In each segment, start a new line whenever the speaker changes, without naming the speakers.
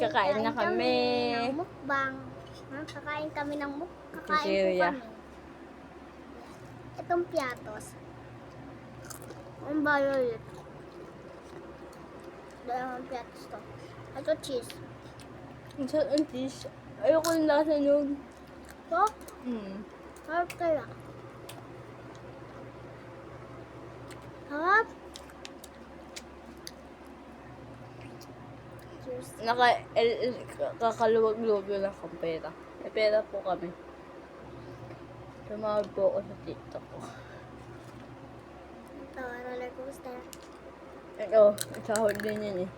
kakain na kami.
Ng mukbang. Kakain kami ng mukbang. Kakain po
Sisiria.
kami. Itong piatos. Ang violet. Dalawang piatos to. Ito cheese.
Ang cheese. Ayoko yung lasa nun.
To?
Hmm.
Harap kaya. Harap. Cheers.
Kakaluwag-luwag yun ang pera. May pera po kami. Tumawag po ako sa TikTok ko.
Ito, roller coaster.
Ito, sahod din yun eh.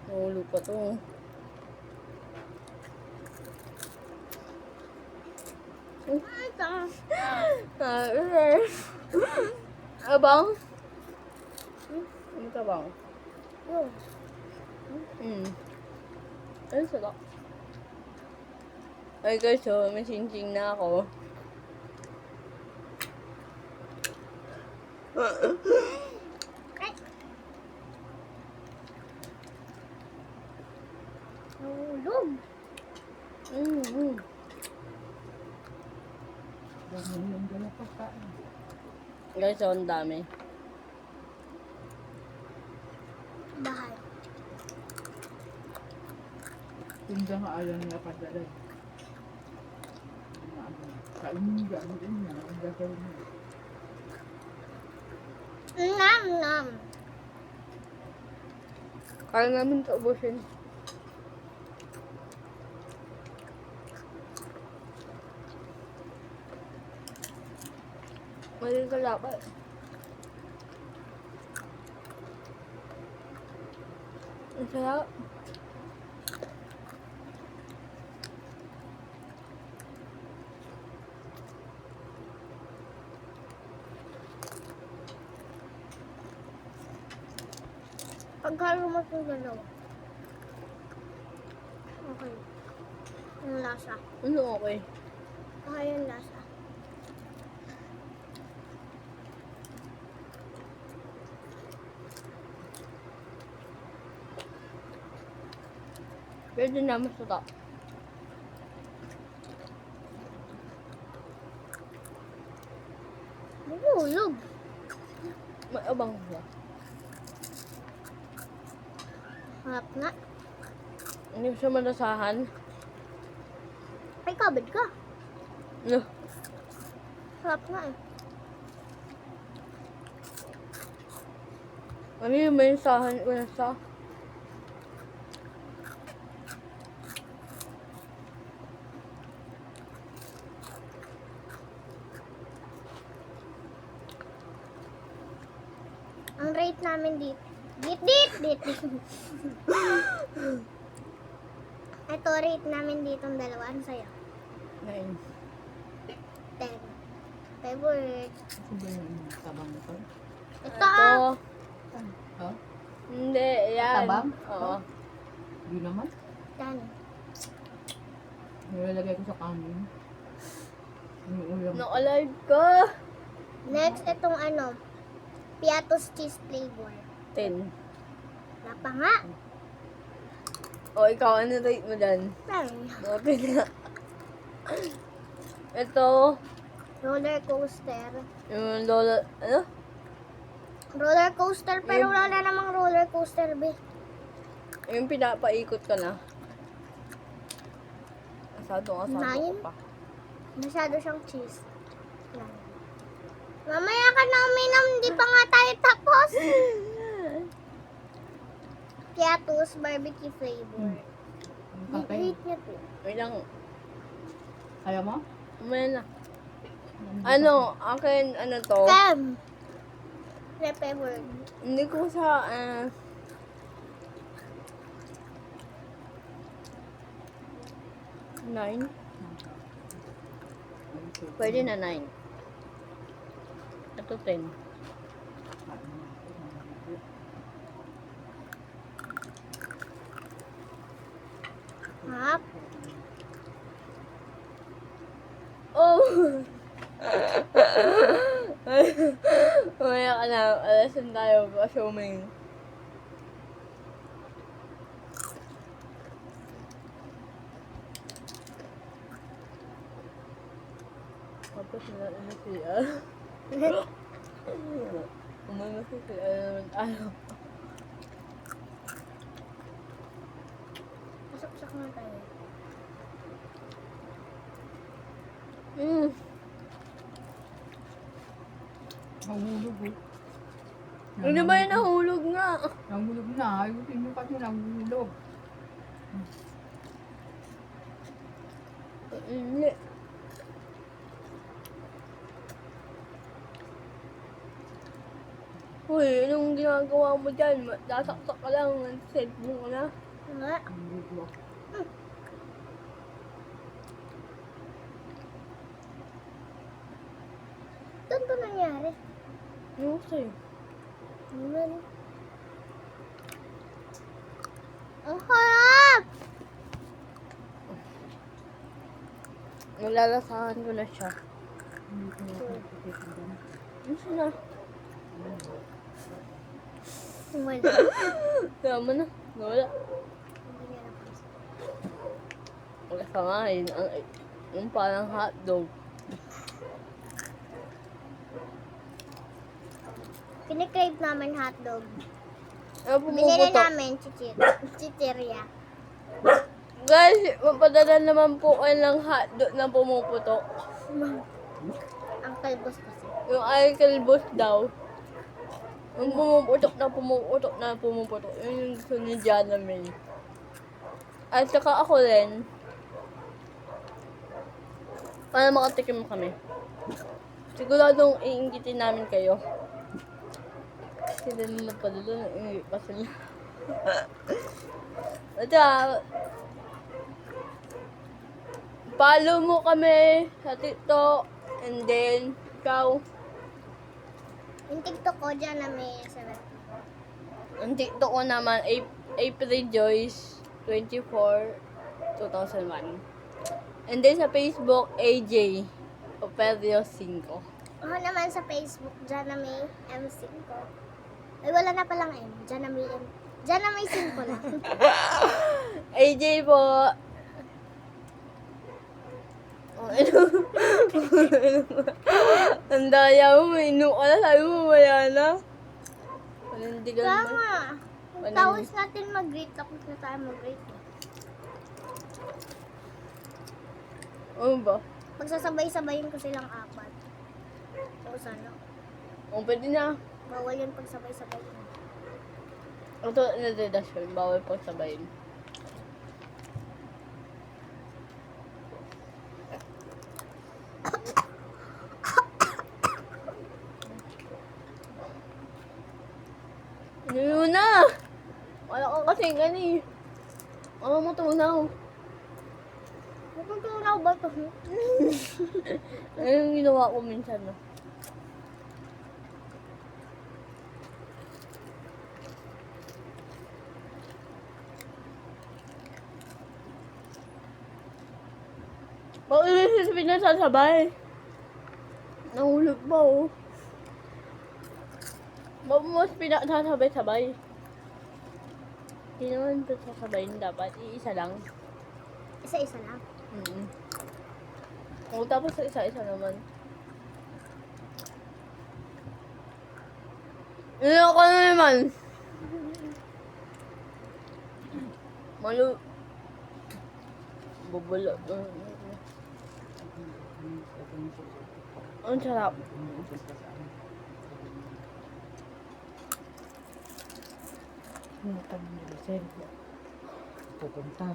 Nahulog pa to.
Ito.
Abang? Ano ka bang?
Oh.
Ano sarap? Ay guys, so may sing-sing na ako.
Ay. Nahulog.
Guys, so ang dami.
Bahay.
Tinda nga ayaw nila padala. Kainin niya, ang gagawin niya.
Nam nam.
Kaya namin kaubusin. Mali ka dapat. Ang sarap.
Pagkalo mo itong dalawa. Okay. Yung lasa.
Ano okay?
Okay yung lasa.
Pwede na masarap.
Nahulog.
May abang siya.
Harap nga.
Hindi ko siya malasahan.
Ay, kabad ka.
No.
Harap nga eh.
Ano yung may sahan ko na sa?
Ang rate namin dito. Dit. Ito, rate namin dito ang dalawa. Ano sa'yo?
9.
10. Favorite.
Kasi ba yung tabang ito?
Ito ah.
Ha?
Hindi, yan.
Tabang?
Oo.
Hindi naman.
10.
Nilalagay ko sa kanin. Yung ulam.
Naka-live ka.
Next, itong ano. Piatos cheese flavor.
10.
Wala pa nga.
O, ikaw, ano rate mo dyan?
10.
Okay na. Ito,
Roller coaster.
yung lola, ano?
Roller coaster, pero wala namang roller coaster, be.
Yung pinapaikot ka na. Asado
Nine?
ko pa.
Masyado siyang cheese. Yan. Mamaya ka na uminom, hindi pa nga tayo tapos. Piatos barbecue flavor.
Ang kakay.
Hate niya to.
Wait lang.
Kaya mo?
Umaya na. Ano, akin, ano to?
Cam. Flavor.
Hindi ko sa, 9? Pwede na 9. Ito 10.
Hap.
Oh! Mamaya ka na. Alasan tayo. Assuming. Tapos na CR. Umano sa CR naman tayo.
Pasok-sak na tayo.
Nahulog eh.
Hindi ba yung nahulog nga?
Nahulog na. Ayusin mo kasi nahulog.
Hindi. Uy, anong ginagawa mo dyan? Nasaksak ka lang ng cellphone ko na.
Nga.
Nahulog.
Doon ba nangyari?
Ano sa'yo?
Naman. Ang harap!
Nalalasahan ko na siya.
Hindi ko na pagkakita.
Ano siya na?
Wala.
Tama na. Wala.
Hindi niya napansin.
Wala ka nga yun. Yung parang hotdog.
Kinikrave namin hotdog.
Ano
Binili
pumuputok?
namin chichirya.
Guys, mapadala naman po kayo ng hotdog na pumuputok.
Ang kalbos kasi.
Yung Alcalbos daw. Yung pumuputok na pumuputok na pumuputok. Yun yung gusto ni Jana May. At saka ako rin. Para makatikim kami. Siguradong iingitin namin kayo. Kasi din naman pala doon, ingit pa sila. At follow mo kami sa TikTok. And then, ikaw.
Yung TikTok ko dyan na may 7.
Ang TikTok ko naman, April Joyce 24, 2001. And then sa Facebook, AJ Operio 5.
Ako naman sa Facebook, dyan na may M5. Ay, wala na palang M. Dyan na may M. Dyan na may 5 na.
AJ po. Oh, ang daya mo, may inu ka na, sabi mo mamaya na. Panindigan mo.
Tama. Kung tapos natin mag-grade, tapos na tayo mag-grade.
Ano ba?
Pagsasabay-sabayin ko silang 4. Tapos ano?
O, pwede na.
Bawal yun pagsabay-sabayin.
Ito, nadedasyon. Bawal pang sabayin. Ano yun na? Wala ka kasi gani. Ano mo tunaw?
Natutunaw ba ito?
Ano yung ginawa ko minsan na? Bakit yung pinasasabay? Nahulog ba oh? Bakit mo pinasasabay-sabay? Hindi naman ito sasabayin dapat. Iisa lang.
Isa-isa lang.
O tapos sa isa-isa naman. Ano ka na naman? Malu... Bubulot. Ang sarap.
Pupunta.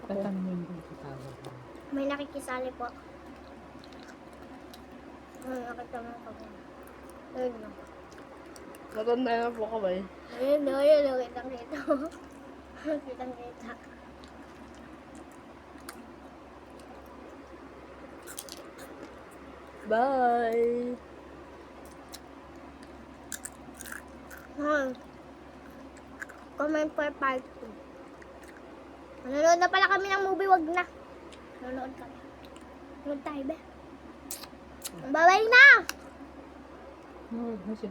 Tatanungin ko sa tawag.
May nakikisali po. Nakita mo pa po. Ayun na.
Matanda na po kami.
Ayun na, ayun na. Kitang-kita. Kitang-kita.
Bye!
Comment for part 2. Manonood na pala kami ng movie, wag na. Manonood kami. Manonood tayo, be. Bye-bye na!
Huwag na siya.